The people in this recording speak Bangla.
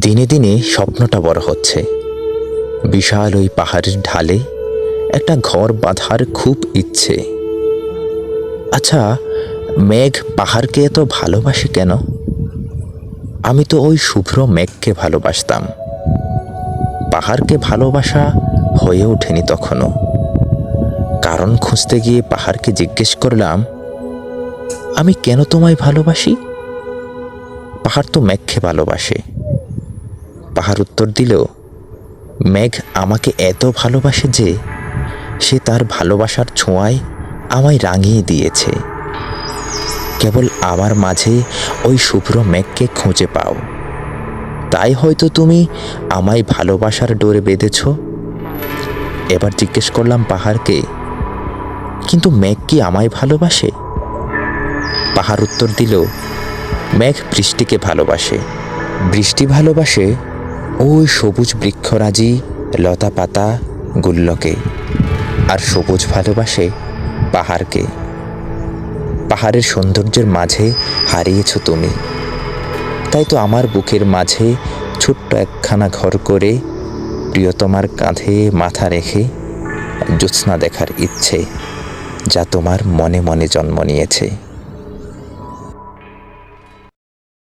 দিনে দিনে স্বপ্নটা বড় হচ্ছে। বিশাল ওই পাহাড়ের ঢালে একটা ঘর বাঁধার খুব ইচ্ছে। আচ্ছা, মেঘ পাহাড়কে এত ভালোবাসে কেন? আমি তো ওই শুভ্র মেঘকে ভালোবাসতাম। পাহাড়কে ভালোবাসা হয়ে ওঠেনি তখনও। কারণ খুঁজতে গিয়ে পাহাড়কে জিজ্ঞেস করলাম, আমি কেন তোমায় ভালোবাসি? পাহাড় তো মেঘকে ভালোবাসে। পাহাড় উত্তর দিল, মেঘ আমাকে এত ভালোবাসে যে সে তার ভালোবাসার ছোঁয়ায় আমায় রাঙিয়ে দিয়েছে। কেবল আমার মাঝে ওই শুভ্র মেঘকে খুঁজে পাও, তাই হয়তো তুমি আমায় ভালোবাসার ডোরে বেঁধেছ। এবার জিজ্ঞেস করলাম পাহাড়কে, কিন্তু মেঘ কি আমায় ভালোবাসে? পাহাড় উত্তর দিল, মেঘ বৃষ্টিকে ভালোবাসে। বৃষ্টি ভালোবাসে ওই সবুজ বৃক্ষরাজি, লতা পাতা গুল্লকে। আর সবুজ ভালোবাসে পাহাড়কে। পাহাড়ের সৌন্দর্যের মাঝে হারিয়েছ তুমি। তাই তো আমার বুকের মাঝে ছোট্ট একখানা ঘর করে প্রিয়তমার কাঁধে মাথা রেখে জ্যোৎস্না দেখার ইচ্ছে, যা তোমার মনে মনে জন্ম নিয়েছে।